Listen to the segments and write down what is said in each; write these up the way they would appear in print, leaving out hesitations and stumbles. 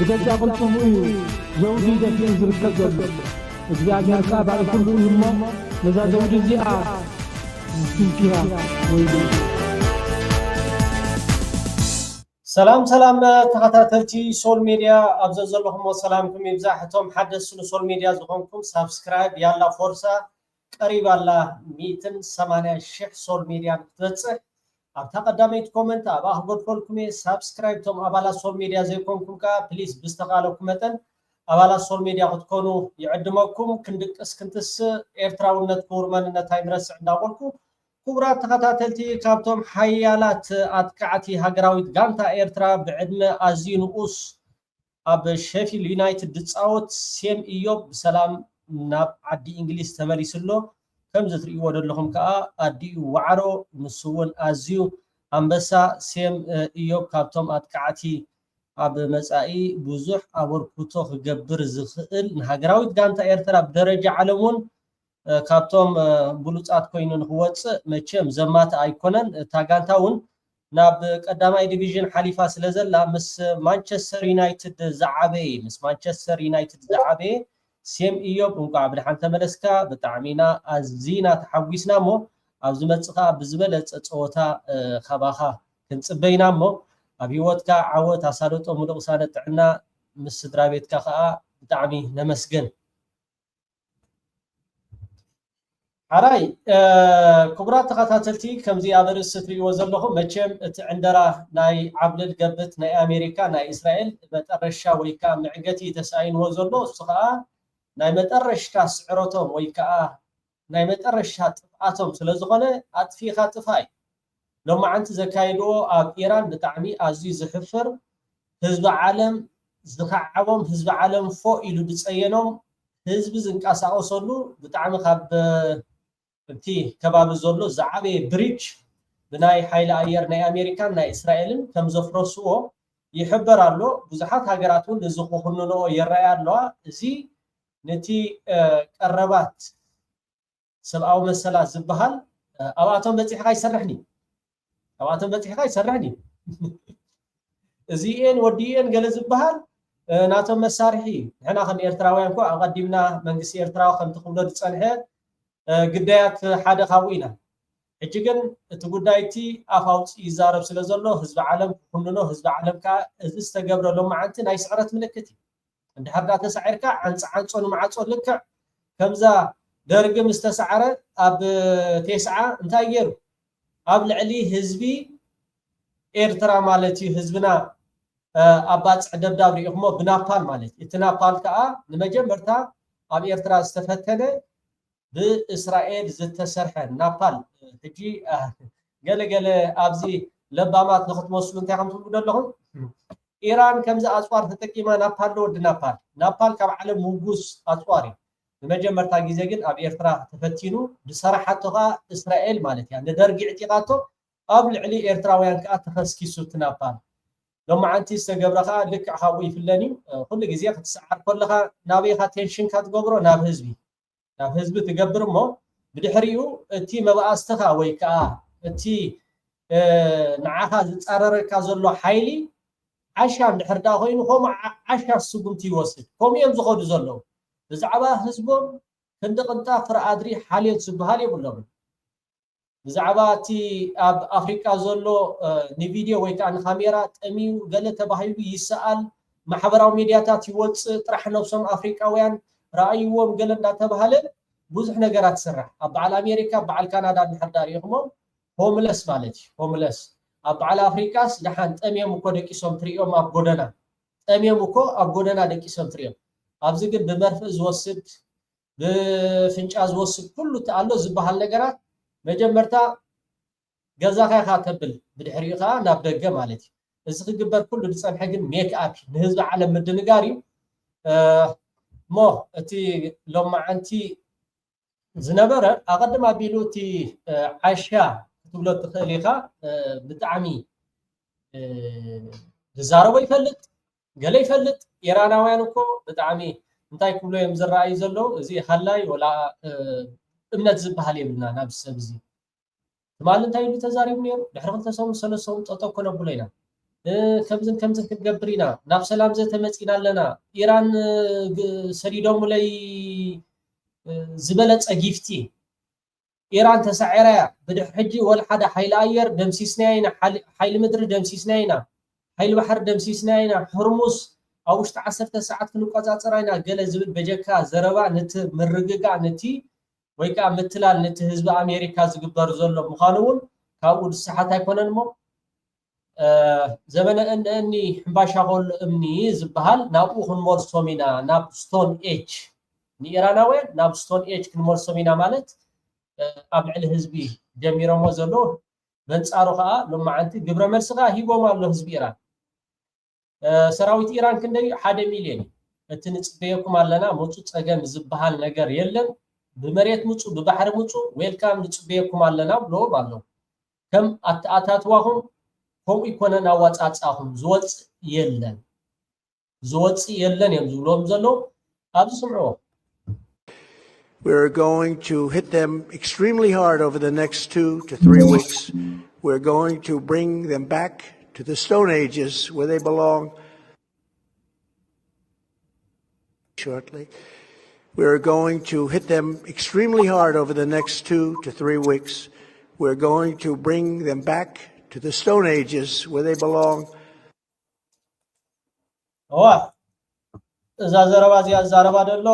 ኢትዮጵያ ቅልጡፍ እዩ ዘውዲ ደፊኡ ዝርከብ ዘሎ እግዚአብሔር ካ ባዕልኩም እሞ ነዛ ዘውዲ እዚኣ ዝትንኪያ ወይ ሰላም ተኸታተልቲ ሶል ሚድያ ኣብዘ ዘለኹም ሰላምኩም ይብዛሕ እቶም ሓደስ ሶል ሚድያ ዝኾንኩም ሳብስክራይብ ያላ ፎርሳ ቀሪብ ኣላ 180,000 ሶል ሚድያ ክትበፅሕ ኣብታ ቀዳመይት ኮመንት ኣብ ኣኽጎድፈልኩም ሳብስክራይብ ቶም ኣባላት ሶል ሚድያ ዘይኮንኩም ካ ፕሊዝ ብዝተኻለኩም መጠን ኣባላት ሶል ሚድያ ክትኮኑ ይዕድመኩም ክንድቅስ ክንትስ ኤርትራውነት ክቡር መንነት ኣይንረስዕ እንዳበልኩ ክቡራት ተኸታተልቲ ካብቶም ሓያላት ኣትካዕቲ ሃገራዊት ጋንታ ኤርትራ ብዕድመ ኣዝዩ ንኡስ ኣብ ሼፊልድ ዩናይትድ ዝፃወት ሴም ኢዮብ ብሰላም ናብ ዓዲ እንግሊዝ ተመሊሱሎ ከምዚ ትርእይዎ ዘለኹም ከዓ ኣዲኡ ዋዕሮ ንሱ እውን ኣዝዩ ኣንበሳ ሴም ኢዮብ ካብቶም ኣትካዕቲ ኣብ መጻኢ ብዙሕ ኣበርክቶ ክገብር ዝኽእል ንሃገራዊት ጋንታ ኤርትራ ብደረጃ ዓለም እውን ካብቶም ብሉፃት ኮይኑ ንክወፅእ መቸም ዘማት ኣይኮነን እታ ጋንታ እውን ናብ ቀዳማይ ዲቪዥን ሓሊፋ ስለዘላ ምስ ማንቸስተር ዩናይትድ ዝዓበየ ሴም ኢዮብ እንኳዕ ብድሓን ተመለስካ ብጣዕሚና ኣዝና ተሓጒስና እሞ ኣብ ዝመፅኻ ብዝበለፀ ፀወታ ከባኻ ክንፅበይና እሞ ኣብ ሂወትካ ዓወት ኣሳለጦ ሙሉቕ ውሳነ ጥዕና ምስ ስድራ ቤትካ ከዓ ብጣዕሚ ነመስግን ሓራይ ክቡራት ተኸታተልቲ ከምዚ ኣብ ርእሲ ትርእይዎ ዘለኹም መቸም እቲ ዕንደራ ናይ ዓብልል ገብት ናይ ኣሜሪካ ናይ እስራኤል መጠረሻ ወይ ከዓ ምዕገቲ ተሳኢንዎ ዘሎ እሱ ከዓ ናይ መጠረሽካ ስዕረቶም ወይ ከዓ ናይ መጠረሻ ጥፍኣቶም ስለ ዝኾነ ኣጥፊኻ ጥፋይ ሎማዓንቲ ዘካይድዎ ኣብ ኢራን ብጣዕሚ ኣዝዩ ዝሕፍር ህዝቢ ዓለም ዝኸዓቦም ህዝቢ ዓለም ፎ ኢሉ ዝፀየኖም ህዝቢ ዝንቀሳቐሰሉ ብጣዕሚ ካብ እቲ ከባቢ ዘሎ ዝዓበየ ብሪጅ ብናይ ሓይሊ ኣየር ናይ ኣሜሪካን ናይ እስራኤልን ከም ዘፍረስዎ ይሕበር ኣሎ ብዙሓት ሃገራት እውን እዚ ክኽንንኦ ይረኣያ ኣለዋ እዚ ነቲ ቀረባት ሰብኣዊ መሰላት ዝበሃል ኣብኣቶም በፂሕካ ይሰርሕኒ እዚአን ወዲአን ገለ ዝበሃል ናቶም መሳርሒ ንሕና ከም ኤርትራውያን እኳ ኣቐዲምና መንግስቲ ኤርትራዊ ከምቲ ክብሎ ዝፀንሐ ግዳያት ሓደ ካብኡ ኢና ሕጂ ግን እቲ ጉዳይ እቲ ኣፍ ኣውፅኡ ይዛረብ ስለ ዘሎ ህዝቢ ዓለም ክኩንኖ ህዝቢ ዓለም ከዓ እዚ ዝተገብረ ሎማዓንቲ ናይ ስዕረት ምልክት እዩ እንድሕር ዳ ተሳዒርካ ዓንፃ ንማዓፆ ልክዕ ከምዛ ደርጊ ምስ ተሰዓረ ኣብ ቴስዓ እንታይ ገይሩ ኣብ ልዕሊ ህዝቢ ኤርትራ ማለት እዩ ህዝብና ኣብ ባፅዕ ደብዳብ ሪኢኹሞ ብናፓል ማለት እቲ ናፓል ከዓ ንመጀመርታ ኣብ ኤርትራ ዝተፈተነ ብእስራኤል ዝተሰርሐ ናፓል ሕጂ ገለገለ ኣብዚ ለባማት ንኽትመስሉ እንታይ ከም ትብሉ ዘለኹም ኢራን ከምዚ ኣፅዋር ተጠቂማ ናፓል ወዲ ናፓል ካብ ዓለም ውጉስ ኣፅዋር እዩ ንመጀመርታ ግዜ ግን ኣብ ኤርትራ ተፈቲኑ ብሰራሓቶ ከዓ እስራኤል ማለት እያ ንደርጊ ዕጢቓቶ ኣብ ልዕሊ ኤርትራውያን ከዓ ተኸስኪሱ እቲ ናፓል ሎማዓንቲ ዝተገብረ ከዓ ልክዕ ካብኡ ይፍለን እዩ ኩሉ ግዜ ክትሰዓር ከለካ ናበይካ ቴንሽንካ ትገብሮ ናብ ህዝቢ ትገብር እሞ ብድሕሪኡ እቲ መባእስትኻ ወይ ከዓ እቲ ንዓኻ ዝፃረረካ ዘሎ ሓይሊ ዓሻ እንድሕር ዳ ኮይኑ ከምኡ ዓሻ ስጉምቲ ይወስድ ከምኡ እዮም ዝኸዱ ዘለዉ ብዛዕባ ህዝቦም ክንዲ ቅንጣፍ ፍርኣድሪ ሓልዮት ዝበሃል የብሎምን ብዛዕባ እቲ ኣብ ኣፍሪቃ ዘሎ ንቪድዮ ወይ ከዓ ንካሜራ ጠሚዩ ገለ ተባሂሉ ይሰኣል ማሕበራዊ ሚድያታት ይወፅእ ጥራሕ ነብሶም ኣፍሪቃውያን ረኣይዎም ገለ እንዳተባሃለ ብዙሕ ነገራት ትስራሕ ኣብ በዓል ኣሜሪካ በዓል ካናዳ እንድሕር ዳ ሪኢኹሞ ሆምለስ ማለት እዩ ሆምለስ ኣብ በዓል ኣፍሪቃስ ድሓን ጠምዮም እኮ ደቂሶም ትሪኦም ኣብ ጎደና ጠምዮም እኮ ኣብ ጎደና ደቂሶም ትሪኦም ኣብዚ ግን ብመርፍእ ዝወስድ ብፍንጫ ዝወስድ ኩሉ ተኣሎ ዝበሃል ነገራት መጀመርታ ገዛኻ ኢኻ ተብል ብድሕሪኡ ከዓ ናብ ደገ ማለት እዩ እዚ ክግበር ኩሉ ዝፀንሐ ግን ሜክ ኣፕ ንህዝቢ ዓለም ምድንጋር እዩ እሞ እቲ ሎማዓንቲ ዝነበረ ኣቐድም ኣቢሉ እቲ ዓሻ ክትብሎ ትኽእል ኢኻ ብጣዕሚ ዝዛረቦ ይፈልጥ ገለ ይፈልጥ ኢራናውያን እኮ ብጣዕሚ እንታይ ክብሎ እዮም ዝረኣዩ ዘለዉ እዚ ሃላይ ወላ እምነት ዝበሃል የብልና ናብ ሰብ እዚ ትማል እንታይ ኢሉ ተዛሪቡ ነይሩ ድሕሪ 2 ሰሙን 3 ሰሙን ጠጠው ኮነብሎ ኢና ከምዝን ክንገብር ኢና ናብ ሰላም ዘተመፂና ኣለና ኢራን ሰዲዶም ላይ ዝበለፀ ጊፍቲ ኢራን ተሳዒራ ብድሕ ሕጂ ወላ ሓደ ሓይሊ ኣየር ደምሲስና ኢና ሓይሊ ምድሪ ደምሲስና ኢና ሓይሊ ባሕሪ ደምሲስና ኢና ሕርሙስ ኣብ ውሽጢ 10 ሰዓት ክንቆፃፀራ ኢና ገለ ዝብል በጀካ ዘረባ ነቲ ምርግጋእ ነቲ ወይ ከዓ ምትላል ነቲ ህዝቢ ኣሜሪካ ዝግበር ዘሎ ምዃኑ እውን ካብኡ ድስሓት ኣይኮነን እሞ ዘመነ እኒ ሕምባሻ ኮሎ እምኒ ዝበሃል ናብኡ ክንመልሶም ኢና ናብ ስቶን ኤጅ ንኢራናውያን ናብ ስቶን ኤጅ ክንመልሶም ኢና ማለት ኣብ ልዕሊ ህዝቢ ጀሚሮሞ ዘሎ በንፃሩ ከዓ ሎማዓንቲ ግብረ መልሲ ከዓ ሂቦም ኣሎ ህዝቢ ኢራን ሰራዊት ኢራን ክንደይ 1 ሚልዮን እቲ ንፅበየኩም ኣለና ምፁ ፀገም ዝበሃል ነገር የለን ብመሬት ምፁ ብባሕሪ ምፁ ዌልካም ንፅበየኩም ኣለና ብሎም ኣሎ ከም ኣተኣታትዋኹም ከምኡ ይኮነን ኣዋፃፃኹም ዝወፅእ የለን እዮም ዝብሎም ዘሎ ኣብዚ ስምዕዎ We're going to hit them extremely hard over the next 2 to 3 weeks. We're going to bring them back to the Stone Ages where they belong shortly. We're going to hit them extremely hard over the next 2 to 3 weeks. We're going to bring them back to the Stone Ages where they belong. እዛ ዘረባ እዚኣ ዛረባ ደሎ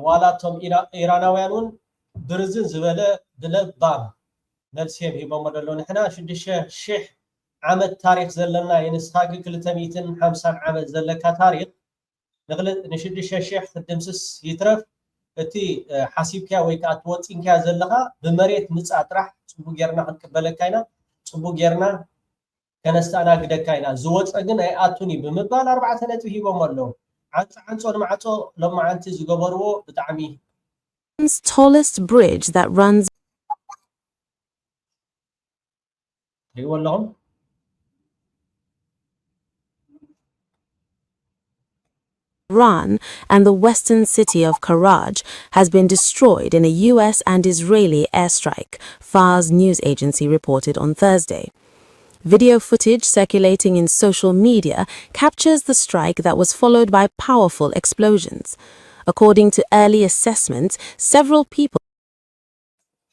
ዋላቶም ኢራናውያኑን ብርዝን ዝበለ ብለባም መልሲም ሂቦሞ ደሎ ንሕና 6000 ዓመት ታሪክ ዘለና የንስሓቂ 250 ዓመት ዘለካ ታሪክ ን6000 ክድምስስ ይትረፍ እቲ ሓሲብካ ወይ ከዓ ትወፂንካ ዘለካ ብመሬት ምፃ ጥራሕ ፅቡቅ ጌርና ክንቅበለካ ኢና ፅቡቅ ጌርና ከነስተኣናግደካ ኢና ዝወፀ ግን ኣይኣቱኒ ብምባል 4 ነጥቢ ሂቦም ኣለዉ tallest bridge that runs Iran and the western city of Karaj has been destroyed in a US and Israeli airstrike, Fars news agency reported on Thursday. Video footage circulating in social media captures the strike that was followed by powerful explosions. According to early assessments, several people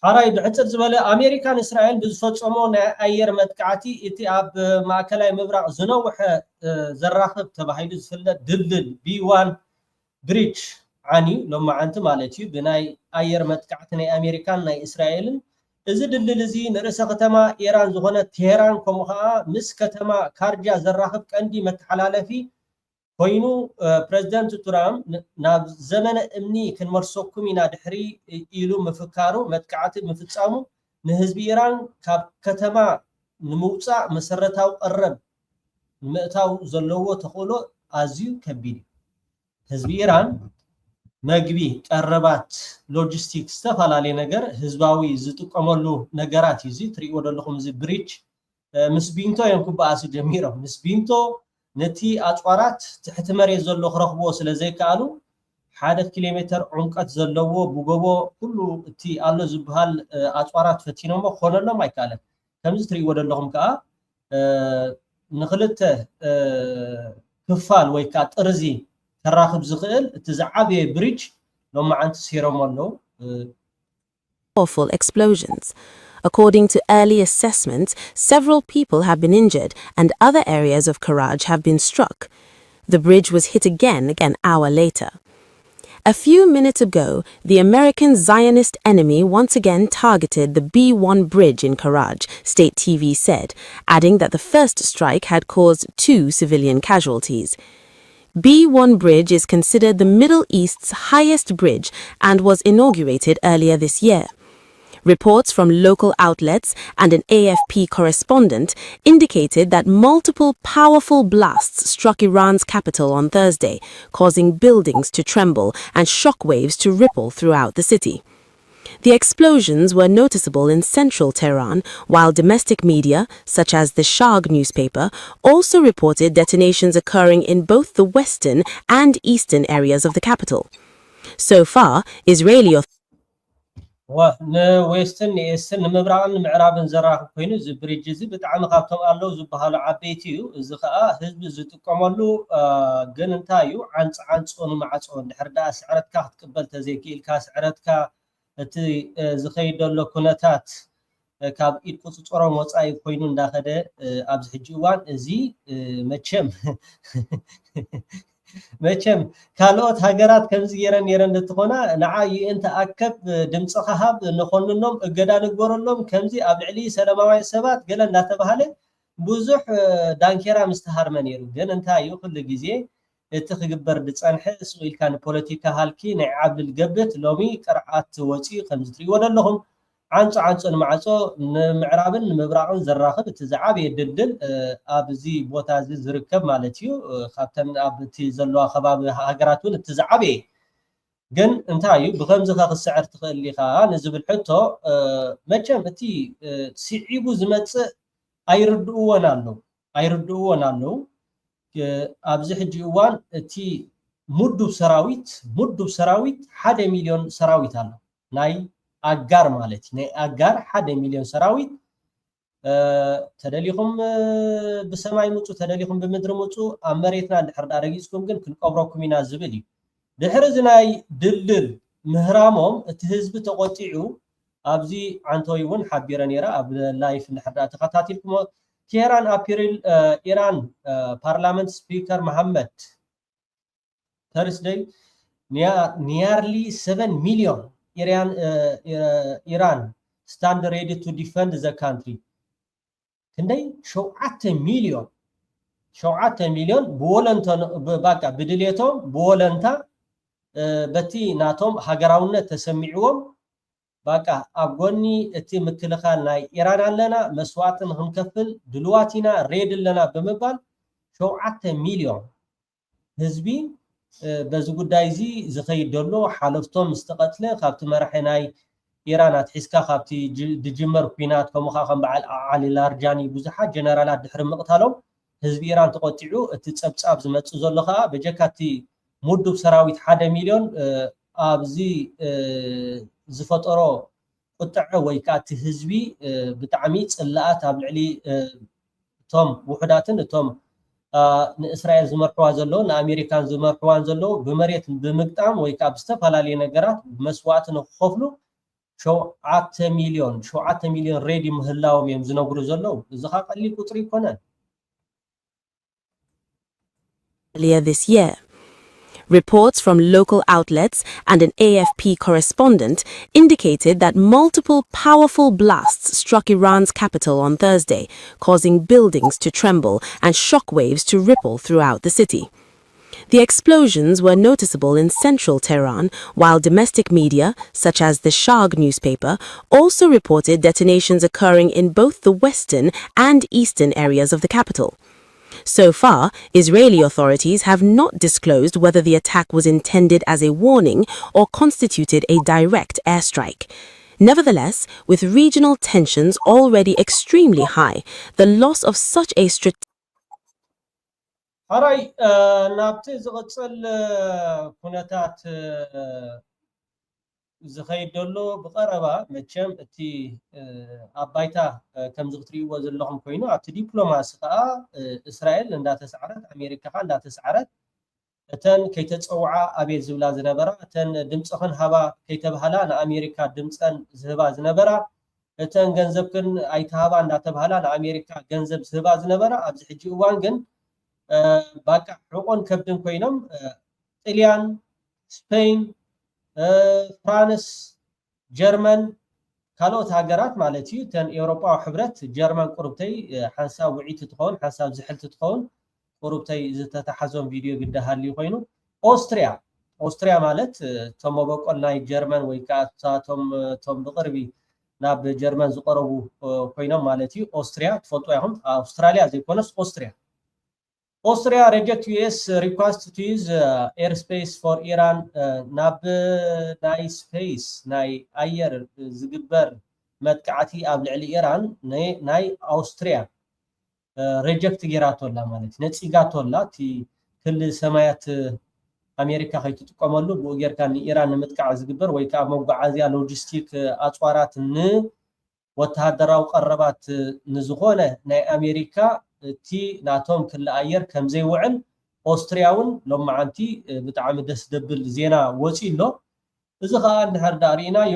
حراي بعتر زبالة أمريكا إسرائيل بزفتشمون أير متكعتي إتي أب ماكلاي مبرع زنوح زراخب تبعيد زفلة دلدل B1 بريتش عني لما أنت مالتي بناي أير متكعتني أمريكا ناي إسرائيل إذا دلدل زي نرسى ختما إيران زغنة تهران كمها مس ختما كارجا زراخب كأندي متحلالة في ኮይኑ ፕሬዝዳንት ትራምፕ ናብ ዘመነ እምኒ ክንመርሰኩም ኢና ድሕሪ ኢሉ ምፍካሩ መጥቃዕቲ ምፍጻሙ ንህዝቢ ኢራን ካብ ከተማ ንምውፃእ መሰረታዊ ቀረብ ምእታው ዘለዎ ተኽእሎ ኣዝዩ ከቢድ ህዝቢ ኢራን መግቢ ቀረባት ሎጂስቲክስ ተፈላለየ ነገር ህዝባዊ ዝጥቀመሉ ነገራት እዚ ትሪኦ ዘለኹም እዚ ብሪጅ ምስ ቢንቶ የንኩባኣስ ጀሚሮም ምስ ቢንቶ ነቲ ኣጽዋራት ትሕቲ መሬት ዘሎ ክረኽቦ ስለ ዘይከኣሉ 1 ኪሎ ሜትር ዑምቀት ዘለዎ ብጎቦ ኩሉ እቲ ኣሎ ዝበሃል ኣጽዋራት ፈቲኖሞ ኮነሎም ኣይካለን ከምዚ ትሪእዎ ዘለኹም ከዓ ንኽልተ ክፋል ወይ ከዓ ጥርዚ ተራኽብ ዝኽእል እቲ ዝዓበየ ብሪጅ ሎማዓንቲ ሲሮም ኣለዉ powerful explosions. According to early assessments, several people have been injured and other areas of Karaj have been struck. The bridge was hit again an hour later. A few minutes ago, the American Zionist enemy once again targeted the B1 bridge in Karaj, state TV said, adding that the first strike had caused 2 civilian casualties. B1 bridge is considered the Middle East's highest bridge and was inaugurated earlier this year. Reports from local outlets and an AFP correspondent indicated that multiple powerful blasts struck Iran's capital on Thursday, causing buildings to tremble and shockwaves to ripple throughout the city. The explosions were noticeable in central Tehran, while domestic media, such as the Sharg newspaper, also reported detonations occurring in both the western and eastern areas of the capital. So far, Israeli authorities ንዌስተን ንኤስተን ንምብራቕን ንምዕራብን ዘራኽብ ኮይኑ እዚ ብሪጅ እዚ ብጣዕሚ ካብቶም ኣለው ዝበሃሉ ዓበይቲ እዩ እዚ ከዓ ህዝቢ ዝጥቀመሉ ግን እንታይ እዩ ዓንፃ ንማዕፆ እንድሕር ዳኣ ስዕረትካ ክትቅበል ተዘይክኢልካ ስዕረትካ እቲ ዝኸይደሎ ኩነታት ካብ ኢድ ቁፅፅሮም ወፃኢ ኮይኑ እንዳኸደ ኣብዚ ሕጂ እዋን እዚ መቸም ካልኦት ሃገራት ከምዚ ነይረን እንትኾና ንዓይ እንተኣከብ ድምፅኻ ሃብ ንኾንኖም እገዳ ንግበረሎም ከምዚ ኣብ ልዕሊ ሰላማዊ ሰባት ገለ እንዳተባሃለ ብዙሕ ዳንኬራ ምስተሃርመ ነይሩ ግን እንታይ እዩ ኩሉ ግዜ እቲ ክግበር ዝፀንሐ እስኡ ኢልካ ንፖለቲካ ሃልኪ ናይ ዓብል ገብት ሎሚ ቅርዓት ወፂኡ ከምዚ ትሪእዎ ዘለኹም ዓንፆ ንማዕፆ ንምዕራብን ንምብራቕን ዘራኽብ እቲ ዝዓበየ ድልድል ኣብዚ ቦታ እዚ ዝርከብ ማለት እዩ ካብተን ኣብቲ ዘለዋ ከባቢ ሃገራት እውን እቲ ዝዓበየ ግን እንታይ እዩ ብከምዚ ኸ ክስዕር ትኽእል ኢኻ ንዝብል ሕቶ መቸም እቲ ስዒቡ ዝመፅእ ኣይርድእዎን ኣለው ኣብዚ ሕጂ እዋን እቲ ሙዱብ ሰራዊት 1 ሚልዮን ሰራዊት ኣሎ ናይ ኣጋር ማለት ናይ ኣጋር 1 ሚልዮን ሰራዊት ተደሊኹም ብሰማይ ምፁ ተደሊኹም ብምድሪ ምፁ ኣብ መሬትና እንድሕር ዳ ረጊፅኩም ግን ክንቀብረኩም ኢና ዝብል እዩ ድሕሪ እዚ ናይ ድልድል ምህራሞም እቲ ህዝቢ ተቆጢዑ ኣብዚ ዓንተወይ እውን ሓቢረ ነይራ ኣብ ላይፍ እንድሕር ዳ ተኸታቲልኩም ቴህራን ኣፕሪል ኢራን ፓርላመንት ስፒከር መሐመድ ተርስደይ nearly 7 million Iran stand ready to defend the country. ክንደይ 7 ሚልዮን ብወለንታ ባቃ ብድሌቶም ብወለንታ በቲ ናቶም ሃገራውነት ተሰሚዕዎም ባቃ ኣብ ጎኒ እቲ ምክልኻል ናይ ኢራን ኣለና መስዋዕትን ክንከፍል ድልዋቲና ሬድ ኣለና ብምባል 7 ሚልዮን ህዝቢ በዚ ጉዳይ እዚ ዝኸይድ ዘሎ ሓለፍቶም ዝተቐትለ ካብቲ መራሒ ናይ ኢራን ኣትሒዝካ ካብቲ ድጅመር ኩናት ከምኡ ከም በዓል ዓሊ ላርጃኒ ብዙሓት ጀነራላት ድሕሪ ምቕታሎም ህዝቢ ኢራን ተቆጢዑ እቲ ፀብፃብ ዝመፅእ ዘሎ ከዓ በጀካቲ ሙዱብ ሰራዊት 1 ሚልዮን ኣብዚ ዝፈጠሮ ቁጥዕ ወይ ከዓ እቲ ህዝቢ ብጣዕሚ ፅላኣት ኣብ ልዕሊ እቶም ውሕዳትን እቶም ንእስራኤል ዝመርሕዋ ዘለዉ ንኣሜሪካን ዝመርሕዋን ዘለዉ ብመሬት ብምግጣም ወይ ከዓ ብዝተፈላለየ ነገራት መስዋዕቲ ንክኸፍሉ 7 ሚልዮን ሬዲ ምህላዎም እዮም ዝነግሩ ዘለዉ እዚ ከዓ ቀሊል ቁፅሪ ይኮነን Earlier this year. Reports from local outlets and an AFP correspondent indicated that multiple powerful blasts struck Iran's capital on Thursday, causing buildings to tremble and shockwaves to ripple throughout the city. The explosions were noticeable in central Tehran, while domestic media, such as the Sharg newspaper, also reported detonations occurring in both the western and eastern areas of the capital. So far, Israeli authorities have not disclosed whether the attack was intended as a warning or constituted a direct airstrike. Nevertheless, with regional tensions already extremely high, the loss of such a هراي نابتي زغصل كونتات ዝኸይድ ዘሎ ብቐረባ መቸም እቲ ኣባይታ ከም ዝትሪእዎ ዘለኹም ኮይኑ ኣብቲ ዲፕሎማሲ ከዓ እስራኤል እንዳተሰዓረት ኣሜሪካ ከዓ እንዳተሰዓረት እተን ከይተፀውዓ ኣቤት ዝብላ ዝነበራ እተን ድምፅኽን ሃባ ከይተባሃላ ንኣሜሪካ ድምፀን ዝህባ ዝነበራ እተን ገንዘብክን ኣይተሃባ እንዳተባሃላ ንኣሜሪካ ገንዘብ ዝህባ ዝነበራ ኣብዚ ሕጂ እዋን ግን ባቃ ሕቆን ከብድን ኮይኖም ጣልያን ስፔን ፍራንስ ጀርመን ካልኦት ሃገራት ማለት እዩ ተን ኤውሮጳዊ ሕብረት ጀርመን ቁርብተይ ሓንሳብ ውዒት ትኸውን ሓንሳብ ዝሕልት ትኸውን ቁርብተይ ዝተተሓዞም ቪድዮ ግዳሃሊ ኮይኑ ኦስትሪያ ማለት ቶም መበቆል ናይ ጀርመን ወይ ከዓ ቶም ብቅርቢ ናብ ጀርመን ዝቀረቡ ኮይኖም ማለት እዩ ኦስትሪያ ትፈልጡ ኢኹም ኣውስትራልያ ዘይኮነስ Austria reject US request to use airspace for Iran ናብ ናይ ስፔስ ናይ ኣየር ዝግበር መጥቃዕቲ ኣብ ልዕሊ ኢራን ናይ ኣውስትሪያ ሪጀክት ጌራቶላ ማለት ነፂጋቶላ እቲ ክልል ሰማያት ኣሜሪካ ከይትጥቀመሉ ብኡ ጌርካ ንኢራን ንምጥቃዕ ዝግበር ወይ ከዓ መጓዓዝያ ሎጂስቲክ ኣፅዋራት ወተሃደራዊ ቀረባት ንዝኾነ ናይ ኣሜሪካ እቲ ናቶም ክለኣየር ከም ዘይውዕል ኦስትሪያውን ሎማዓንቲ ብጣዕሚ ደስ ደብል ዜና ወፂሎ እዚ ከዓ እንድሕር ዳ ሪእናዮ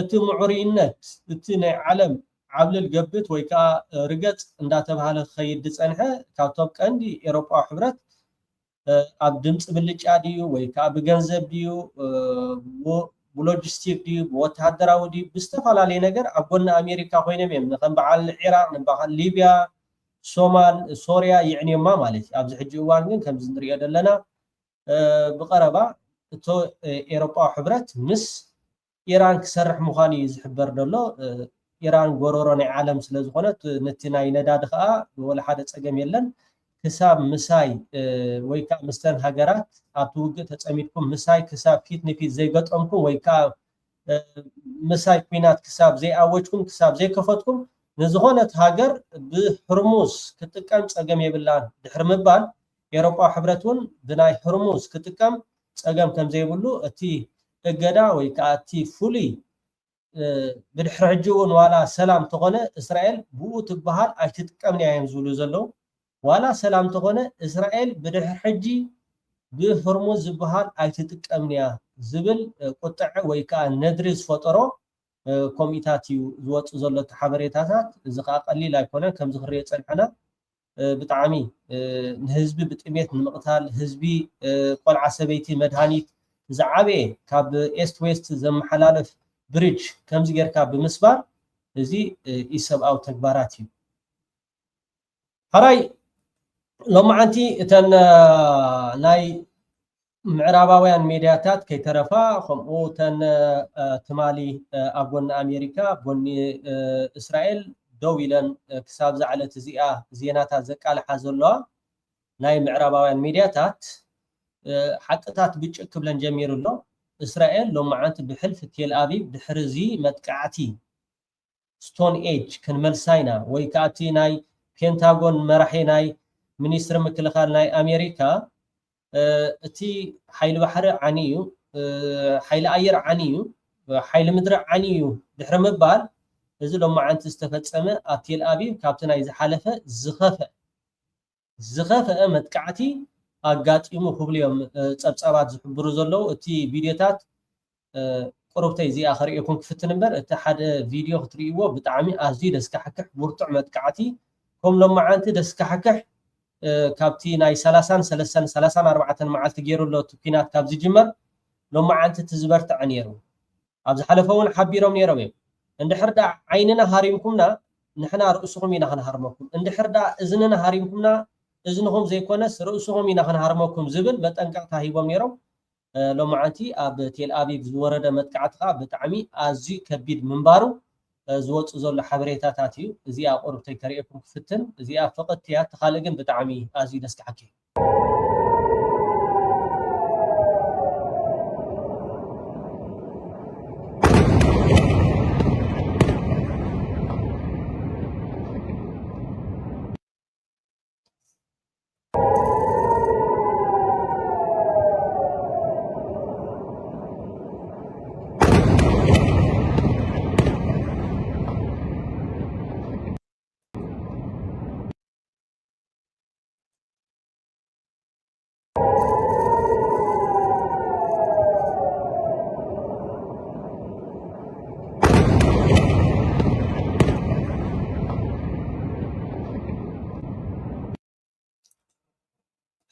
እቲ ምዑርይነት እቲ ናይ ዓለም ዓብልል ገብት ወይ ከዓ ርገፅ እንዳተባሃለ ክኸይድ ፀንሐ ካብቶም ቀንዲ ኤሮጳዊ ሕብረት ኣብ ድምፂ ብልጫ ድዩ ወይ ከዓ ብገንዘብ ድዩ ብሎጂስቲክ ድዩ ብወተሃደራዊ ድዩ ብዝተፈላለየ ነገር ኣብ ጎኒ ኣሜሪካ ኮይኖም እዮም ከም በዓል ኢራቅ ንበዓል ሊብያ ሶማል ሶርያ ይዕንዮማ ማለት እዩ ኣብዚ ሕጂ እዋን ግን ከምዚ ንሪኦ ዘለና ብቀረባ እቶ ኤሮጳዊ ሕብረት ምስ ኢራን ክሰርሕ ምዃኑ እዩ ዝሕበር ዘሎ ኢራን ጎረሮ ናይ ዓለም ስለ ዝኾነት ነቲ ናይ ነዳዲ ከዓ ወላ ሓደ ፀገም የለን ክሳብ ምሳይ ወይ ከዓ ምስተን ሃገራት ኣብቲ ውግእ ተፀሚድኩም ምሳይ ክሳብ ፊት ንፊት ዘይገጠምኩም ወይ ከዓ ምሳይ ኩናት ክሳብ ዘይኣወጅኩም ክሳብ ዘይከፈትኩም ንዝኾነት ሃገር ብሕርሙዝ ክጥቀም ፀገም የብላን ድሕሪ ምባል ኤሮጳዊ ሕብረት እውን ብናይ ሕርሙዝ ክጥቀም ፀገም ከም ዘይብሉ እቲ እገዳ ወይ ከዓ እቲ ፍሉይ ብድሕሪ ሕጂ እውን ዋላ ሰላም ተኾነ እስራኤል ብኡ ትበሃል ኣይትጥቀምንያ እዮም ዝብሉ ዘለው ዋላ ሰላም ተኾነ እስራኤል ብድሕሪ ሕጂ ብሕርሙዝ ዝበሃል ኣይትጥቀምንያ ዝብል ቁጥዕ ወይ ከዓ ነድሪ ዝፈጠሮ ኮሚታት እዩ ዝወፅእ ዘሎ እቲ ሓበሬታታት እዚ ከዓ ቀሊል ኣይኮነን ከምዚ ክሪኦ ፀኒሕና ብጣዕሚ ንህዝቢ ብጥሜት ንምቕታል ህዝቢ ቆልዓ ሰበይቲ መድሃኒት ዝዓበየ ካብ ኤስት ዌስት ዘመሓላለፍ ብሪጅ ከምዚ ጌርካ ብምስባር እዚ ኢሰብኣዊ ተግባራት እዩ ሓራይ ሎማዓንቲ እተን ናይ ምዕራባውያን ሚድያታት ከይተረፋ ከምኡ እተን ትማሊ ኣብ ጎኒ ኣሜሪካ ጎኒ እስራኤል ደው ኢለን ክሳብ ዝዓለት እዚኣ ዜናታት ዘቃልሓ ዘለዋ ናይ ምዕራባውያን ሚድያታት ሓቅታት ብጭቅ ክብለን ጀሚሩ ኣሎ እስራኤል ሎማዓንቲ ብሕልፊ ቴል ኣቪቭ ድሕሪዚ መጥቃዕቲ ስቶን ኤጅ ክንመልሳይና ወይ ከዓ እቲ ናይ ፔንታጎን መራሒ ናይ ሚኒስትሪ ምክልኻል ናይ ኣሜሪካ እቲ ሓይሊ ባሕሪ ዓንዩ ሓይሊ ኣየር ዓንዩ ሓይሊ ምድሪ ዓንዩ ድሕሪ ምባል እዚ ሎማዓንቲ ዝተፈፀመ ኣብ ቴል ኣቪቭ ካብቲ ናይ ዝሓለፈ ዝኸፍአ መጥቃዕቲ ኣጋጢሙ ክብሉ እዮም ፀብፀባት ዝሕብሩ ዘለው እቲ ቪድዮታት ቁርብተይ እዚኣ ከሪእኩም ክፍትን እምበር እቲ ሓደ ቪድዮ ክትርእይዎ ብጣዕሚ ኣዝዩ ደስካሕክሕ ብርቱዕ መጥቃዕቲ ከም ሎማዓንቲ ደስካሕክሕ ካብቲ ናይ 34 መዓልቲ ገይሩሎ እቲ ኩናት ካብ ዝጅመር ሎማዓንቲ እቲ ዝበርትዕ ነይሩ ኣብ ዝሓለፈ እውን ሓቢሮም ነይሮም እዮም እንድሕር ዳ ዓይንና ሃሪምኩምና ንሕና ርእስኹም ኢና ክንሃርመኩም እንድሕር ዳ እዝንና ሃሪምኩምና እዝንኹም ዘይኮነስ ርእስኹም ኢና ክንሃርመኩም ዝብል መጠንቀቕታ ሂቦም ነይሮም ሎማዓንቲ ኣብ ቴል ኣቪቭ ዝወረደ መጥቃዕቲ ከዓ ብጣዕሚ ኣዝዩ ከቢድ ምንባሩ ዝወፁ ዘሎ ሓበሬታታት እዩ እዚኣ ቁርብተይ ከሪአኩም ክፍትን እዚኣ ፍቕድቲ እያ ተኻልእ ግን ብጣዕሚ ኣዝዩ ደስካሕኪ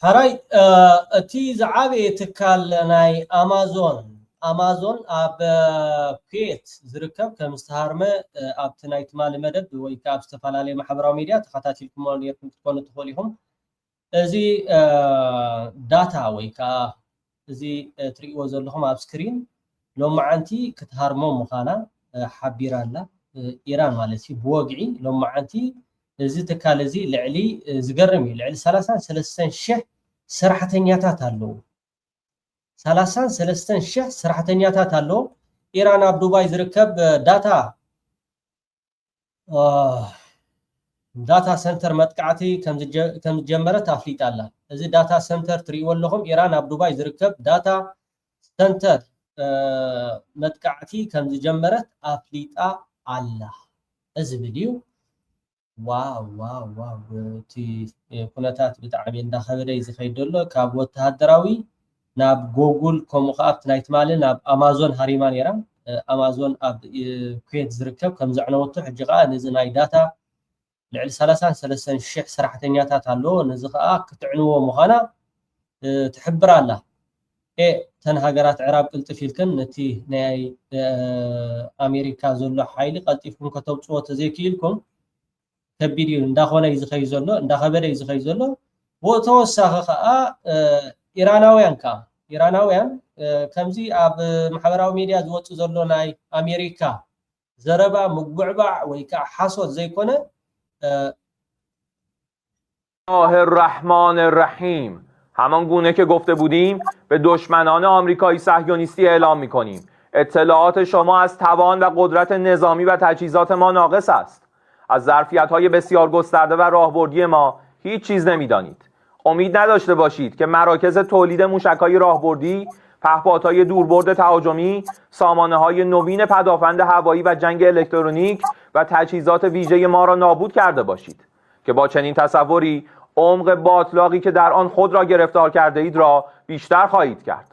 ሓራይ እቲ ዝዓበየ ትካል ናይ ኣማዞን ኣብ ኩዌት ዝርከብ ከም ዝተሃርመ ኣብቲ ናይ ትማሊ መደብ ወይ ከዓ ኣብ ዝተፈላለዩ ማሕበራዊ ሚድያ ተኸታቲልኩሞ ነርኩም ክትኮኑ ትኽእሉ ኢኹም እዚ ዳታ ወይ ከዓ እዚ ትሪእዎ ዘለኹም ኣብ ስክሪን ሎማዓንቲ ክትሃርሞ ምዃና ሓቢራ ኣላ ኢራን ማለት እዩ ብወግዒ ሎማዓንቲ እዚ ትካል እዚ ልዕሊ ዝገርም እዩ ልዕሊ 33,000 ሰራሕተኛታት ኣለዉ 33,000 ሰራሕተኛታት ኣለዉ ኢራን ኣብ ዱባይ ዝርከብ ዳታ ዳታ ሰንተር መጥቃዕቲ ከም ዝጀመረት ኣፍሊጣ ኣላ እዚ ዳታ ሰንተር ትሪእዎ ኣለኹም ኢራን ኣብ ዱባይ ዝርከብ ዳታ ሰንተር መጥቃዕቲ ከም ዝጀመረት ኣፍሊጣ ኣላ እዚ ቪድዮ ዋው ዋው ዋው እቲ ኩነታት ብጣዕሚ እንዳኸበደ ዝኸይድ ዘሎ ካብ ወተሃደራዊ ናብ ጎግል ከምኡ ከዓ ናይቲ ማለ ናብ ኣማዞን ሃሪማ ነይራ ኣማዞን ኣብ ኩዌት ዝርከብ ከም ዘዕነወቶ ሕጂ ከዓ ነዚ ናይ ዳታ ልዕሊ 33,000 ሰራሕተኛታት ኣሎ ነዚ ከዓ ክትዕንዎ ምዃና ትሕብር ኣላ ተን ሃገራት ዕራብ ቅልጥፍ ኢልክን ነቲ ናይ ኣሜሪካ ዘሎ ሓይሊ ቀልጢፍኩም ከተውፅዎ ተዘይክኢልኩም ከቢድ እዩ እንዳኾነ እዩ ዝኸይ ዘሎ እንዳኸበደ እዩ ዝኸይ ዘሎ ወተወሳኺ ከዓ ኢራናውያን ከምዚ ኣብ ማሕበራዊ ሚድያ ዝወፁ ዘሎ ናይ ኣሜሪካ ዘረባ ምጉዕባዕ ወይ ከዓ ሓሶት ዘይኮነ الله الرحمن الرحیم همان گونه که گفته بودیم به دشمنان آمریکایی صهیونیستی اعلام می‌کنیم اطلاعات شما از توان و قدرت نظامی و تجهیزات ما ناقص است از ظرفیت‌های بسیار گسترده و راهبردی ما هیچ چیز نمی‌دانید امید نداشته باشید که مراکز تولید موشک‌های راهبردی پهپادهای دوربرد تهاجمی سامانه‌های نوین پدافند هوایی و جنگ الکترونیک و تجهیزات ویژه ما را نابود کرده باشید که با چنین تصوری عمق باطلاقی که در آن خود را گرفتار کرده اید را بیشتر خواهید کرد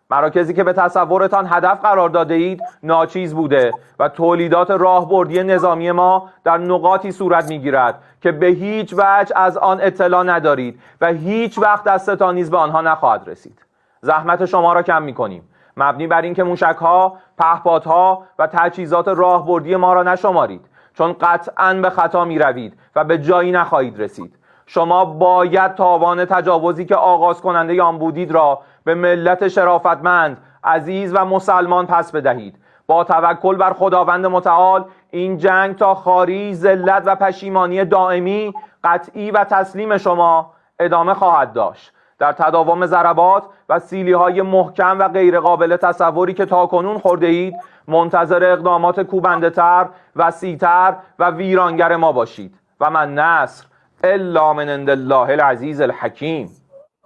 مراکزی که به تصورتان هدف قرار داده اید ناچیز بوده و تولیدات راهبردی نظامی ما در نقاطی صورت می‌گیرد که به هیچ وجه از آن اطلاع ندارید و هیچ وقت دستتان نیز به آنها نخواهد رسید زحمت شما را کم می‌کنیم مبنی بر اینکه موشک‌ها، پهپادها و تجهیزات راهبردی ما را نشمارید چون قطعاً به خطا می‌روید و به جایی نخواهید رسید شما باید تاوان تجاوزی که آغاز کننده آن بودید را به ملت شرافتمند، عزیز و مسلمان پس بدهید با توکل بر خداوند متعال این جنگ تا خاری، ذلت و پشیمانی دائمی، قطعی و تسلیم شما ادامه خواهد داشت در تداوم ضربات و سیلی‌های محکم و غیر قابل تصوری که تاکنون خورده اید منتظر اقدامات کوبنده‌تر، وسیع‌تر و ویرانگر ما باشید و من نصر الا من عند الله العزیز الحکیم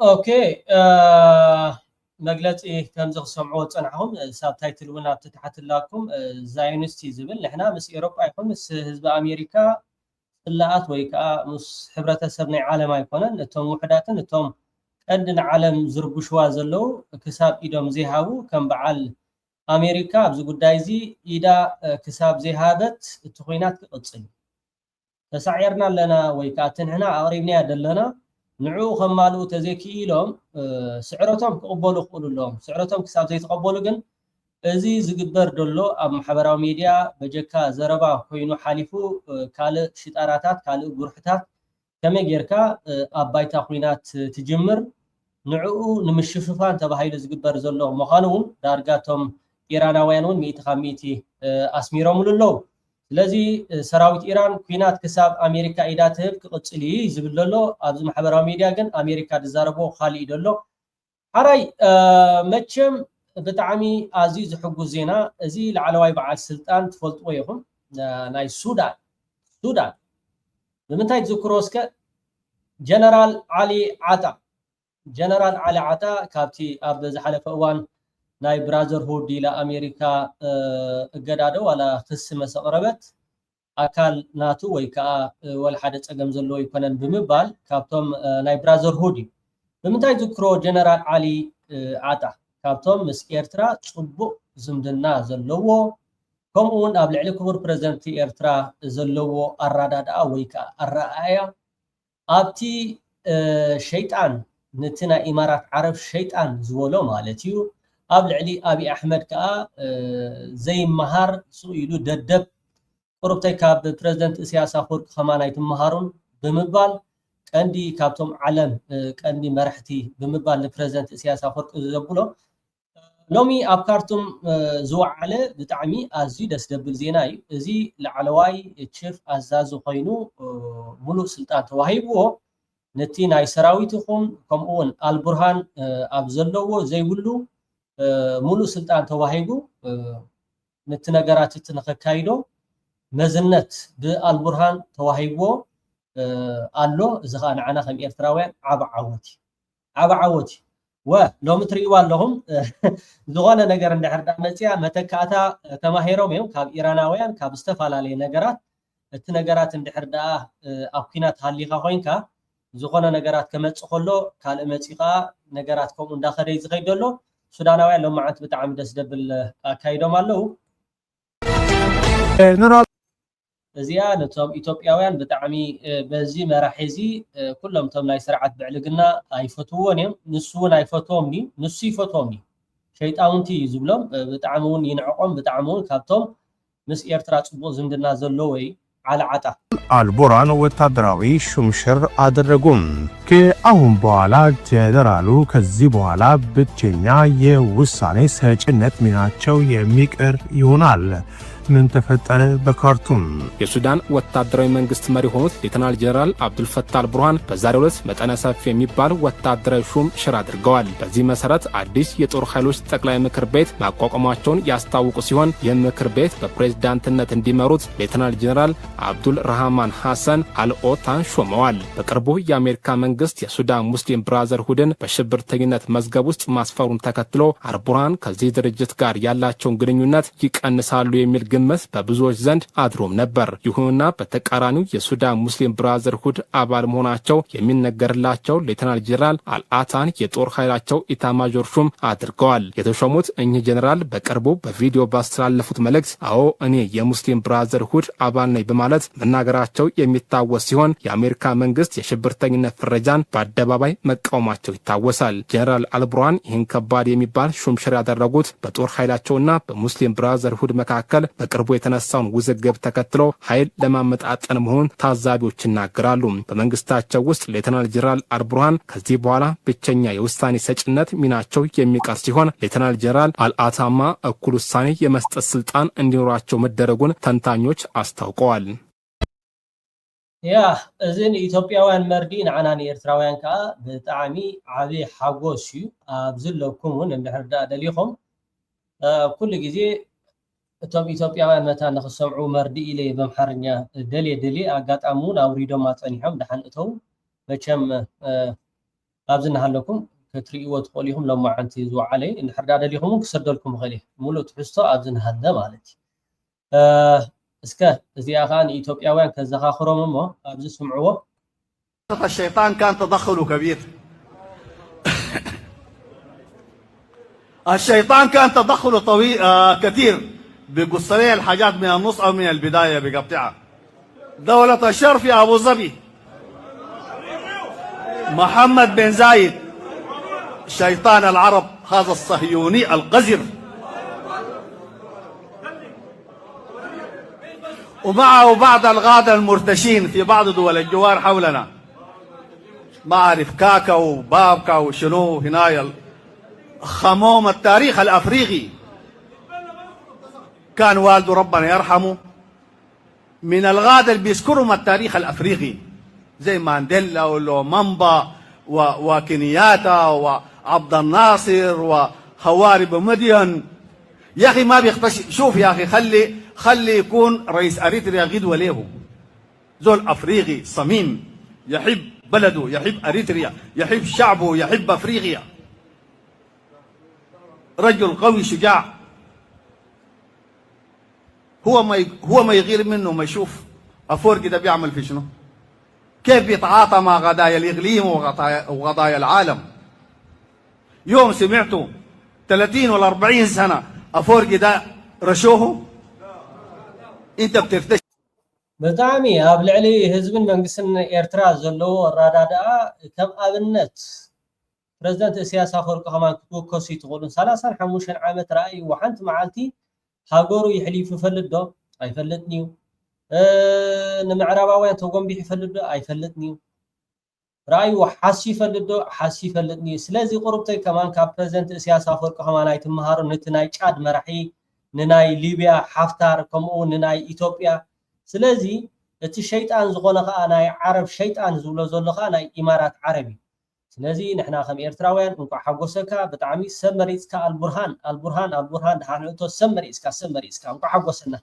اوكي مجلس كم زغ سمعوا تصنعهم سابتايتل ونا بتتحت لكم زايونستي زبل نحنا مس اوروبا يكون مس حزب امريكا طلعت ويكا مس حبرتسبنا عالم يكونن نتوم وحداتن نتوم قدن عالم زربو شوا زلو كساب ايدوم زيهاو كم بعل امريكا بزو قدايزي ايدا كساب زيهابت التخوينات قصي تسعيرنا لنا ويكاتن هنا قريبنا دلنا نعو خمالو تزكيلهم سعرتهم كقبلوا قولوا لهم سعرتهم كساب زي تقبلوا جن ازي زغبر دلو اب محبراو ميديا بجكا زربا كوينو حالفو كال شطاراتات كال غرحتات كما غيركا ابايتا خوينات تجمر نعو نمشففان تبهايل زغبر زلو مخانون دارغاتهم ايراناويانون 150 اسميروم للو ስለዚህ ሰራዊት ኢራን ኩናት ክሳብ ኣሜሪካ ኢዳ ትህብ ክቕፅል ዝብል ዘሎ ኣብዚ ማሕበራዊ ሚድያ ግን ኣሜሪካ ዝዛረቦ ካሊእ ደሎ ሓራይ መቸም ብጣዕሚ ኣዝዩ ዝሕጉስ ዜና እዚ ላዕለዋይ በዓል ስልጣን ትፈልጥዎ ይኹም ናይ ሱዳን ብምንታይ ትዝክሮ እስከ ጀነራል ዓሊ ዓጣ ካብቲ ኣብ ዝሓለፈ እዋን ናይ ብራዘርሁድ ኢላ ኣሜሪካ እገዳዶ ዋላ ክስ መሰቕረበት ኣካል ናቱ ወይ ከዓ ወል ሓደ ፀገም ዘለዎ ይኮነን ብምባል ካብቶም ናይ ብራዘርሁድ እዩ ብምንታይ ዝክሮ ጀነራል ዓሊ ዓጣ ካብቶም ምስ ኤርትራ ፅቡቅ ዝምድና ዘለዎ ከምኡውን ኣብ ልዕሊ ክቡር ፕረዚደንት ኤርትራ ዘለዎ ኣራዳድኣ ወይ ከዓ ኣረኣያ ኣብቲ ሸይጣን ነቲ ናይ ኢማራት ዓረብ ሸይጣን ዝበሎ ማለት እዩ ኣብ ልዕሊ ኣብይ ኣሕመድ ከዓ ዘይመሃር ስኢሉ ደደብ ቁርብተይ ካብ ፕረዚደንት ኢሳያስ ኣፈወርቂ ከማናይ ትመሃሩን ብምባል ቀንዲ ካብቶም ዓለም ቀንዲ መራሕቲ ብምባል ንፕረዚደንት ኢሳያስ ኣፈወርቂ ዘብሎ ሎሚ ኣብ ካርቱም ዝወዓለ ብጣዕሚ ኣዝዩ ደስ ደብል ዜና እዩ እዚ ላዕለዋይ ቺፍ ኣዛዚ ኮይኑ ሙሉእ ስልጣን ተዋሂብዎ ነቲ ናይ ሰራዊት ይኹን ከምኡውን ኣልቡርሃን ኣብ ዘለዎ ዘይብሉ ሙሉእ ስልጣን ተዋሂቡ ነቲ ነገራት እቲ ንኸካይዶ መዝነት ብኣልቡርሃን ተዋሂብዎ ኣሎ እዚ ኸ ንዓና ከም ኤርትራውያን ዓብ ዓወቲ ولو تريوا لهم زغانة نجار النهر دامتيا متكاتا تماهيرهم يوم كاب إيراناويان كاب استفالالي نجارات التنجارات النهر دا أبكينات هالليغا خوينكا زغانة نجارات كمت خلو كالمتيقا نجاراتكم داخل يزغي دولو سوداناويان لو معت بتعمد دسدب الكايدو مالو زيا نتوم إثيوبياويان بتعمي بزي مراحزي كلهم توم لاي سرعت بعلقنا ايفتوونيم نسون ايفتومني نسي فتومني شيطانتي يزبلهم بتعمون ينعقم بتعمون كابتوم مس ኤርትራ ጽቦ ዝምድና ዘሎ ወይ على عطا አልቡርሃን ወታደራዊ ሹምሽር አደረጉም። ከአሁን በኋላ ጀነራሉ ከዚህ በኋላ ብቸኛ የውሳኔ ሰጭነት ሚናቸው የሚቀር ይሆናል። ምን ተፈጠረ በካርቱም? የሱዳን ወታደራዊ መንግስት መሪ ሆኑት ሌተናል ጀነራል አብዱልፈታህ አልቡርሃን በዛሬው ዕለት መጠነ ሰፊ የሚባል ወታደራዊ ሹም ሽር አድርገዋል። በዚህ መሰረት አዲስ የጦር ኃይሎች ጠቅላይ ምክር ቤት ማቋቋማቸውን ያስታወቁ ሲሆን የምክር ቤት በፕሬዝዳንትነት እንዲመሩት ሌተናል ጀነራል አብዱል ረህማን ሐሰን አልኦታን ሾመዋል። በቅርቡ የአሜሪካ መንግስት የሱዳን ሙስሊም ብራዘርሁድን በሽብርተኝነት መዝገብ ውስጥ ማስፈሩን ተከትሎ አልቡርሃን ከዚህ ድርጅት ጋር ያላቸውን ግንኙነት ይቀንሳሉ የሚል ግምት በብዙዎች ዘንድ አድሮም ነበር። ይሁንና በተቃራኒው የሱዳን ሙስሊም ብራዘርሁድ አባል መሆናቸው የሚነገርላቸው ሌተናል ጀነራል አልአታን የጦር ኃይላቸው ኢታማዦር ሹም አድርገዋል። የተሾሙት እኚህ ጀነራል በቅርቡ በቪዲዮ ባስተላለፉት መልእክት አዎ እኔ የሙስሊም ብራዘርሁድ አባል ነኝ በማለት መናገራቸው የሚታወስ ሲሆን የአሜሪካ መንግስት የሽብርተኝነት ፍረጃን በአደባባይ መቃወማቸው ይታወሳል። ጀነራል አልቡርሃን ይህን ከባድ የሚባል ሹምሽር ያደረጉት በጦር ኃይላቸውና በሙስሊም ብራዘርሁድ መካከል በቅርቡ የተነሳውን ውዝግብ ተከትሎ ኃይል ለማመጣጠን መሆኑን ታዛቢዎች ይናገራሉ። በመንግስታቸው ውስጥ ሌተናል ጀነራል አልቡርሃን ከዚህ በኋላ ብቸኛ የውሳኔ ሰጭነት ሚናቸው የሚቀር ሲሆን ሌተናል ጀነራል አልአታማ እኩል ውሳኔ የመስጠት ስልጣን እንዲኖራቸው መደረጉን ተንታኞች አስታውቀዋል። ያ እዝን ኢትዮጵያውያን መርዲ ንዓና ኤርትራውያን ከዓ ብጣዕሚ ዓቢ ሓጎስ እዩ ኣብዝለኩም እውን እንድሕር ደሊኹም ኩሉ ግዜ እቶም ኢትዮጵያውያን መታ ንኽሰምዑ መርዲ ኢለ በምሓርኛ ደልየ ኣጋጣሚ እውን ኣውሪዶም ኣፀኒሖም ድሓን እተው መቸም ኣብዚ እናሃለኩም ክትርእይዎ ትኽእሉ ኢኹም ሎማዓንቲ ዝወዓለ እንድሕር ደሊኹም ክሰደልኩም ይኽእል እየ ሙሉእ ትሕዝቶ ኣብዚ እናሃለ ማለት እዩ እስከ እዚኣ ከዓ ንኢትዮጵያውያን ከዘኻኽሮም እሞ ኣብዚ ስምዕዎ الشيطان كان تدخله كبير الشيطان كان تدخله طويل كثير بيقص لي الحاجات من النص او من البدايه بقطعها. دولة الشر في ابو ظبي محمد بن زايد شيطان العرب هذا الصهيوني القذر ومعه بعض الغادة المرتشين في بعض دول الجوار حولنا ما اعرف كاكا وبابكا وشنو هنايا خموم التاريخ الافريقي كان والده ربنا يرحمه من الغادة اللي بيذكرهم التاريخ الافريقي زي مانديلا ولومامبا وكينياتا وعبد الناصر وخواري بمدين. يا اخي ما بيختش. شوف يا اخي خلي يكون رئيس اريتريا غدوه له زول افريقي صميم يحب بلده يحب اريتريا يحب شعبه يحب افريقيا رجل قوي شجاع. هو ما يغير منه ما يشوف افورقي ده بيعمل في شنو كيف بيتعاطى مع قضايا الاقليم وقضايا العالم. يوم سمعته 30 ولا 40 سنه افورقي ده رشوه انت بتفتش بطعمي ኣብ ልዕሊ ህዝብን መንግስትን ኤርትራ ዘለዎ ኣረዳድኣ ከም ኣብነት ፕሬዝዳንት ኢሳያስ ኣፈወርቂ ከማን ክትወከሱ ትኽእሉ 35 ዓመት ረኣይዎ ሓንቲ መዓልቲ ሃገሩ ይሕሊፍ ይፈልጥ ዶ ኣይፈልጥን እዩ ንምዕራባውያን ተጎንቢሕ ይፈልጥ ዶ ኣይፈልጥን እዩ رأيو حاسي فلدو حاسي فلدني سلازي قربتي كمان كاب بريزيدنت إسياس أفورقي كمان أي تمهارو نتناي تشاد مرحي نناي ليبيا حفتار كمو نناي إثيوبيا سلازي اتي شيطان زغونخا أناي عرب شيطان زولو زولخا أناي إمارات عربي سلازي نحنا خم إرتراوين نكو حقوسكا بتعمي سمريسكا البرهان دحانوتو سمريسكا نكو حقوسنا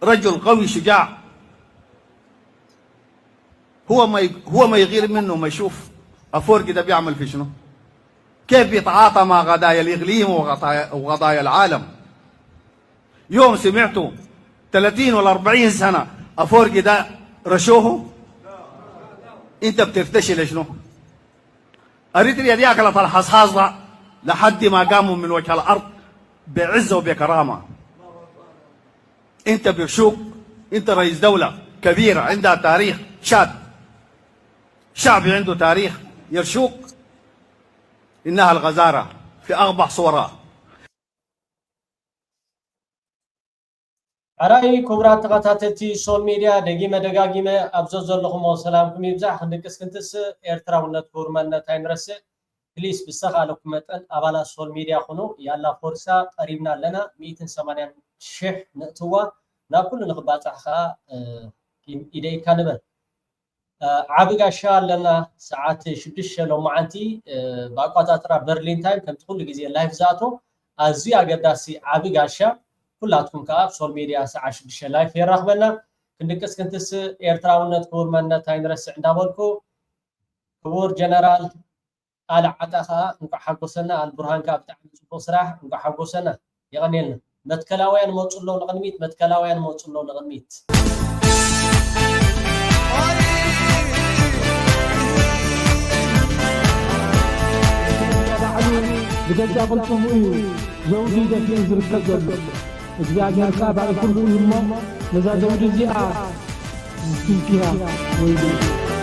رجل قوي شجاع هو ما يغير منه ما يشوف أفورقي ده بيعمل في شنو؟ كيف بيتعاطى مع قضايا الإقليم وقضايا العالم؟ يوم سمعتوا 30 ولا 40 سنة أفورقي ده رشوه؟ أنت بترتشي لشنو؟ أريتريا دي أكلت الحصحاصة لحد ما قاموا من وجه الأرض بعزة وبكرامة. أنت برشوك، أنت رئيس دولة كبيرة عندها تاريخ شعبي عنده تاريخ يرشوك. إنها الغزارة في أقبح صورها. أرأي كبرات تقاتلتي سول ميديا دقيمة أبزوز لكم سلامكم يبزع خندكس كنتس إرترا ونتفور من تاينرس بليس بسخة لكم أبالا سول ميديا خنو يالا فرصة قريبنا لنا 180 شح نقطوة ناكل نخبات أخا إيدي كانبا عابقا شاء لنا ساعات شدش لو معانتي باقوات ترى برلين تايم كنت كل جزية لايف ذاته أزيا قداسي عابقا شاء كلاتكم كاب سول ميديا ساعة شدش لايف يرغبنا كندكس كنتس إيرتراونت كور من تاينرس عندابولكو كور جنرال على عتاخا نكو حقوسنا البرهان كاب تعمل صراح نكو حقوسنا يغنيلنا متكلاوين موصلو لغنميت متكلاوين موصلو لغنميت بجد قلتم زوجي دفين زركة جل እግዚአብሔር ካባለ ሁሉ ይሞ ለዛ ዘውድ ዚአ ትንኪያ ወይ